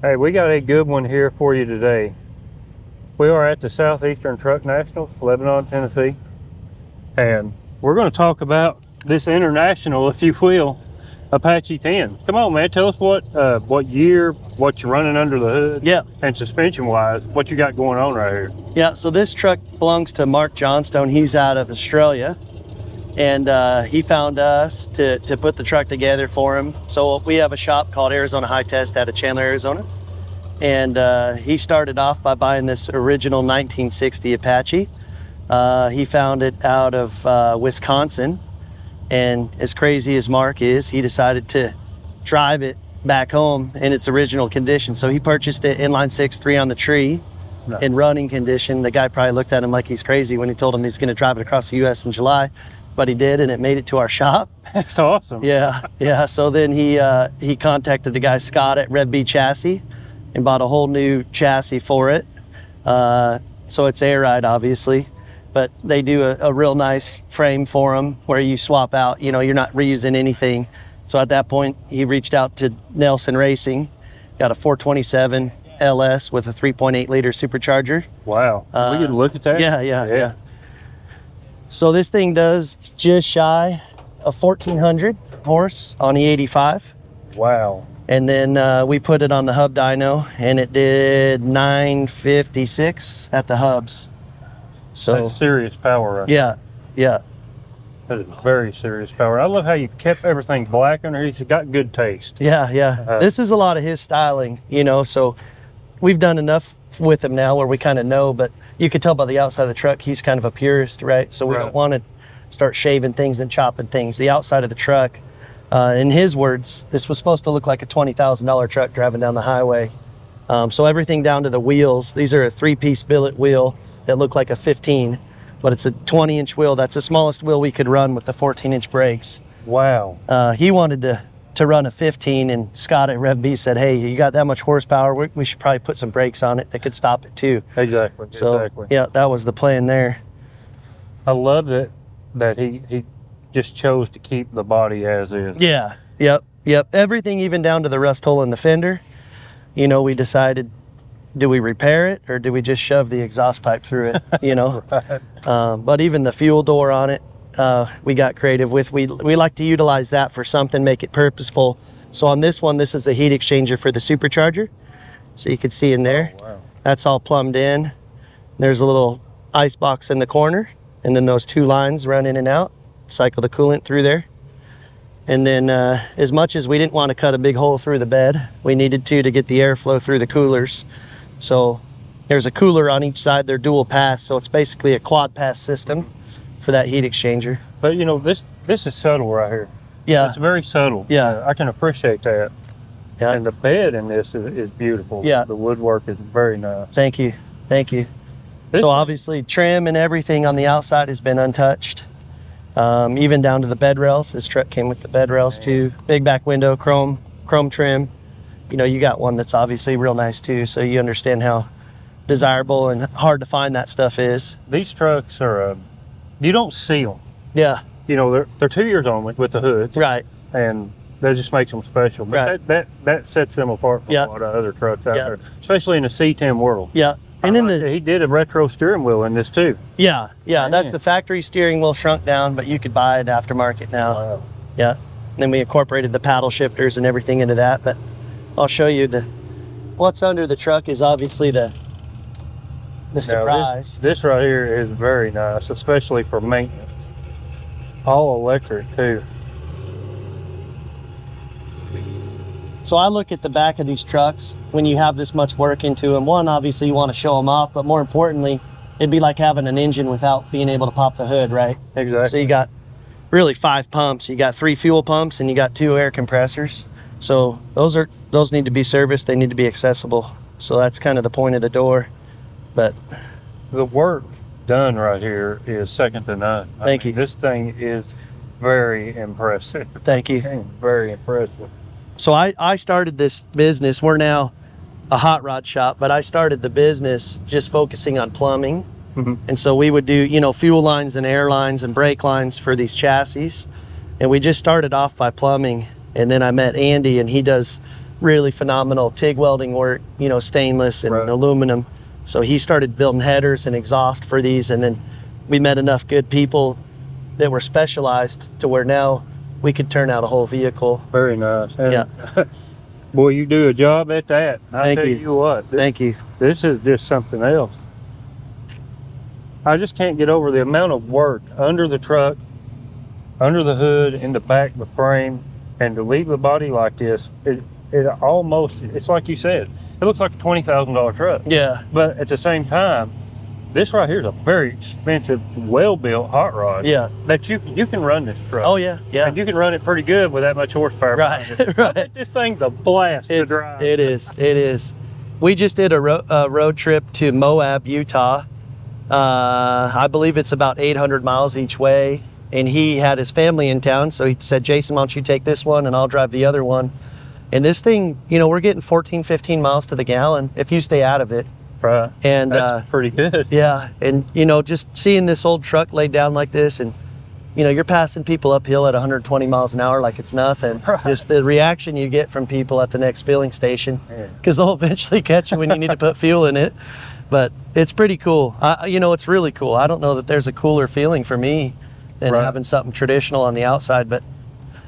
Hey, we got a good one here for you today. We are at the Southeastern Truck Nationals, Lebanon, Tennessee, and we're going to talk about this international, if you will, Apache 10. Come on, man, tell us what year, what you're running under the hood, yeah, and suspension-wise, what you got going on right here. Yeah, so this truck belongs to Mark Johnstone. He's out of Australia, and he found us to put the truck together for him. So we have a shop called Arizona High Test out of Chandler, Arizona. And he started off by buying this original 1960 Apache. He found it out of Wisconsin. And as crazy as Mark is, he decided to drive it back home in its original condition. So he purchased it inline 6.3 on the tree in running condition. The guy probably looked at him like he's crazy when he told him he's going to drive it across the U.S. in July. But he did, and it made it to our shop. That's awesome. Yeah. So then he contacted the guy Scott at REVB Chassis and bought a whole new chassis for it. So it's air ride, obviously, but they do a real nice frame for them where you swap out, you're not reusing anything. So at that point, he reached out to Nelson Racing, got a 427 LS with a 3.8 liter supercharger. Wow. We get a look at that? Yeah. So this thing does just shy of 1,400 horse on the 85. Wow. And then we put it on the hub dyno, and it did 956 at the hubs. So that's serious power, right? Yeah. That is very serious power. I love how you kept everything black underneath. It's got good taste. Yeah. This is a lot of his styling, so we've done enough with him now where we kind of know, but you could tell by the outside of the truck, he's kind of a purist, right? So we don't want to start shaving things and chopping things. The outside of the truck, in his words, this was supposed to look like a $20,000 truck driving down the highway. So everything down to the wheels. These are a 3-piece billet wheel that look like a 15, but it's a 20-inch wheel. That's the smallest wheel we could run with the 14-inch brakes. Wow. He wanted to run a 15, and Scott at REVB said, hey, you got that much horsepower, we should probably put some brakes on it that could stop it too. Exactly. Yeah, that was the plan there. I love it that he just chose to keep the body as is. Yeah, yep. Everything, even down to the rust hole in the fender, we decided, do we repair it or do we just shove the exhaust pipe through it, Right. But even the fuel door on it, we got creative with. We like to utilize that for something, make it purposeful. So on this one, this is the heat exchanger for the supercharger. So you can see in there, wow. That's all plumbed in. There's a little ice box in the corner, and then those 2 lines run in and out. Cycle the coolant through there. And then as much as we didn't want to cut a big hole through the bed, we needed to get the airflow through the coolers. So there's a cooler on each side. They're dual pass, so it's basically a quad pass system for that heat exchanger. But this is subtle right here. Yeah. It's very subtle. Yeah. I can appreciate that. Yeah. And the bed in this is beautiful. Yeah. The woodwork is very nice. Thank you. So obviously trim and everything on the outside has been untouched. Even down to the bed rails. This truck came with the bed rails too. Big back window, chrome trim. You got one that's obviously real nice too, so you understand how desirable and hard to find that stuff is. These trucks are, you don't see them. Yeah. They're 2 years only with the hood. Right. And that just makes them special. But Right. that sets them apart from a lot of other trucks out there, especially in the C10 world. Yeah. And he did a retro steering wheel in this too. Yeah. That's the factory steering wheel shrunk down, but you could buy it aftermarket now. Wow. Yeah. And then we incorporated the paddle shifters and everything into that, but I'll show you what's under the truck is obviously the surprise. This right here is very nice, especially for maintenance. All electric too. So I look at the back of these trucks when you have this much work into them. One, obviously you want to show them off, but more importantly, it'd be like having an engine without being able to pop the hood, right? Exactly. So you got really 5 pumps. You got 3 fuel pumps and you got 2 air compressors. So those need to be serviced. They need to be accessible. So that's kind of the point of the door. But the work done right here is second to none. Thank you. This thing is very impressive. Thank you. Very impressive. So I started this business. We're now a hot rod shop, but I started the business just focusing on plumbing. Mm-hmm. And so we would do, fuel lines and air lines and brake lines for these chassis. And we just started off by plumbing. And then I met Andy, and he does really phenomenal TIG welding work, you know, stainless and aluminum. So he started building headers and exhaust for these, and then we met enough good people that were specialized to where now we could turn out a whole vehicle. Very nice. And Yeah. boy, you do a job at that. I tell you. you what. Thank you. This is just something else. I just can't get over the amount of work under the truck, under the hood, in the back of the frame, and to leave the body like this. It almost, it's like you said, it looks like a $20,000 truck. Yeah. But at the same time, this right here is a very expensive, well-built hot rod. Yeah. That you can run this truck. Oh yeah, yeah. And you can run it pretty good with that much horsepower. Right, right. This thing's a blast to drive. It is. We just did a road trip to Moab, Utah. I believe it's about 800 miles each way. And he had his family in town, so he said, Jason, why don't you take this one and I'll drive the other one. And this thing, you know, we're getting 14, 15 miles to the gallon if you stay out of it. Right. And that's pretty good. Yeah. And, you know, just seeing this old truck laid down like this, and, you know, you're passing people uphill at 120 miles an hour like it's nothing. Right. Just the reaction you get from people at the next filling station, because they'll eventually catch you when you need to put fuel in it. But it's pretty cool. You know, it's really cool. I don't know that there's a cooler feeling for me than having something traditional on the outside, but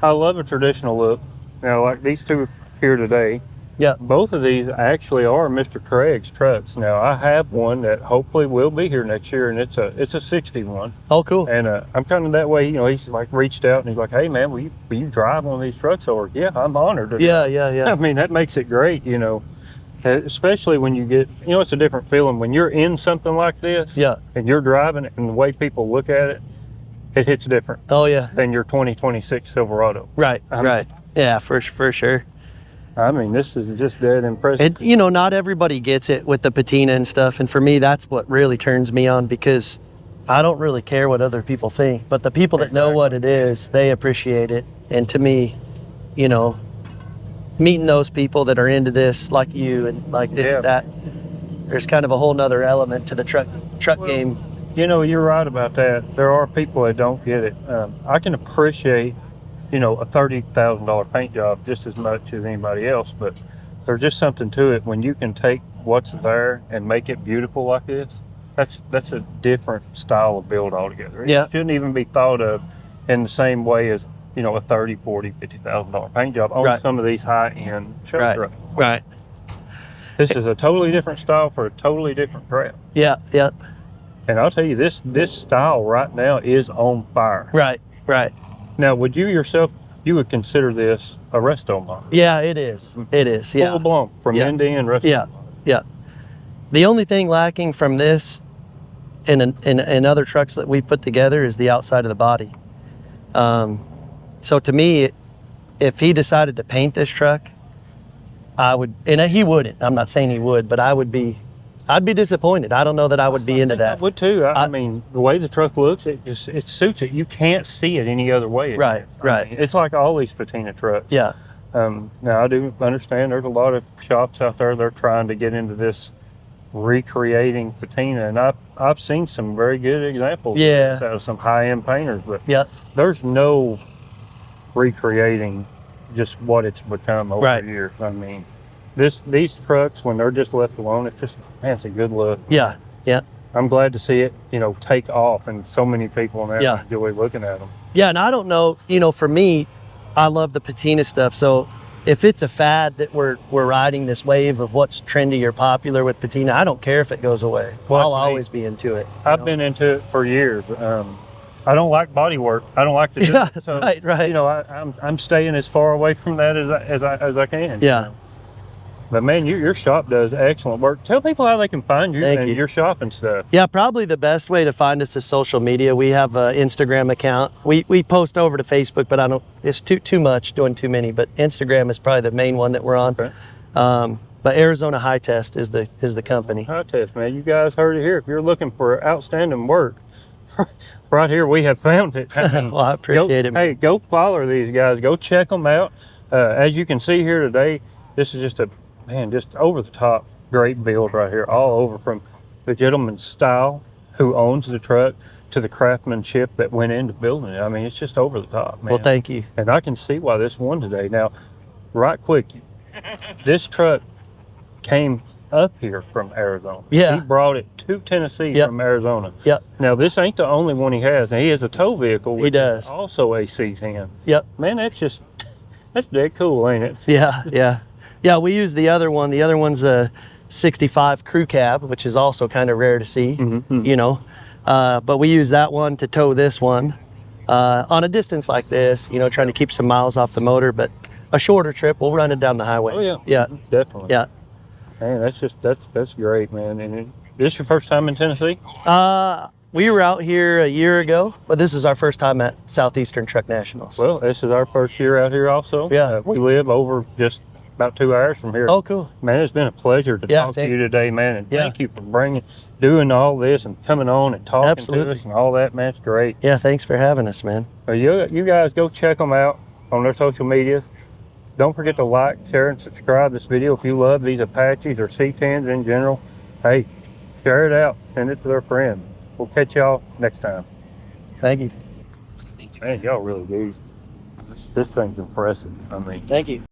I love a traditional look. Now, like these two here today, yeah, both of these actually are Mr. Craig's trucks. Now, I have one that hopefully will be here next year, and it's a 61. Oh, cool. And I'm kind of that way, you know. He's like reached out and he's like, "Hey, man, will you drive one of these trucks over?" Yeah, I'm honored. Yeah. I mean, that makes it great, you know. Especially when you get, you know, it's a different feeling when you're in something like this. Yeah. And you're driving it, and the way people look at it, it hits different. Oh yeah. Than your 2026 Silverado. Right. Right. Yeah, for sure. I mean, this is just dead impressive. And, you know, not everybody gets it with the patina and stuff. And for me, that's what really turns me on, because I don't really care what other people think. But the people that know what it is, they appreciate it. And to me, you know, meeting those people that are into this, like you and like that, there's kind of a whole nother element to the truck game. You know, you're right about that. There are people that don't get it. I can appreciate, you know, a $30,000 paint job just as much as anybody else, but there's just something to it when you can take what's there and make it beautiful like this. That's a different style of build altogether. It shouldn't even be thought of in the same way as, you know, a $30,000, $40,000, $50,000 paint job on some of these high-end trucks. Right. This is a totally different style for a totally different crowd. Yeah. And I'll tell you, this style right now is on fire. Right. Now, would you yourself, you would consider this a Restomod? Yeah, it is. It is, yeah. Full blown, from Indy and Restomod. Yeah. The only thing lacking from this and other trucks that we put together is the outside of the body. So to me, if he decided to paint this truck, I would, and he wouldn't. I'm not saying he would, but I'd be disappointed. I don't know that I would be into that. I would too. I mean, the way the truck looks, it suits it. You can't see it any other way. Right. I mean, it's like all these Patina trucks. Yeah. Now, I do understand there's a lot of shops out there that are trying to get into this recreating Patina, and I've seen some very good examples out of some high-end painters, but there's no recreating just what it's become over the years. I mean, these trucks, when they're just left alone, it's just, man, it's a good look. Yeah. I'm glad to see it, you know, take off, and so many people now enjoy looking at them. Yeah, and I don't know, you know, for me, I love the Patina stuff. So if it's a fad that we're riding this wave of what's trendy or popular with Patina, I don't care if it goes away. Well, I'll always be into it. I've been into it for years. I don't like body work. I don't like to do it. So, right. You know, I'm staying as far away from that as I can. Yeah. You know? But man, your shop does excellent work. Tell people how they can find you and your shop and stuff. Yeah, probably the best way to find us is social media. We have an Instagram account. We post over to Facebook, but it's too much, doing too many. But Instagram is probably the main one that we're on. Okay. But Arizona High Test is the company. High Test, man. You guys heard it here. If you're looking for outstanding work, right here we have found it. Well, I appreciate it. Hey, go follow these guys. Go check them out. As you can see here today, this is just just over the top great build right here, all over, from the gentleman's style who owns the truck to the craftsmanship that went into building it. I mean, it's just over the top, man. Well, thank you. And I can see why this won today. Now, right quick, this truck came up here from Arizona. Yeah. He brought it to Tennessee Yep. from Arizona. Yep. Now, this ain't the only one he has. And he has a tow vehicle, which does. is also a C10. Yep. Man, that's dead cool, ain't it? Yeah, yeah. Yeah, we use the other one. The other one's a 65 crew cab, which is also kind of rare to see, you know. But we use that one to tow this one on a distance like this, you know, trying to keep some miles off the motor. But a shorter trip, we'll run it down the highway. Oh, yeah. Yeah. Definitely. Yeah. Man, that's great, man. And this your first time in Tennessee? We were out here a year ago, but this is our first time at Southeastern Truck Nationals. Well, this is our first year out here also. Yeah. We live over just about 2 hours from here. Oh, cool. Man, it's been a pleasure to talk to you today, man. And thank you for doing all this and coming on and talking to us and all that, man. It's great. Yeah, thanks for having us, man. Well, you guys go check them out on their social media. Don't forget to like, share, and subscribe this video if you love these Apaches or C10s in general. Hey, share it out. Send it to their friends. We'll catch y'all next time. Thank you. Man, y'all really do. This thing's impressive. I mean, Thank you.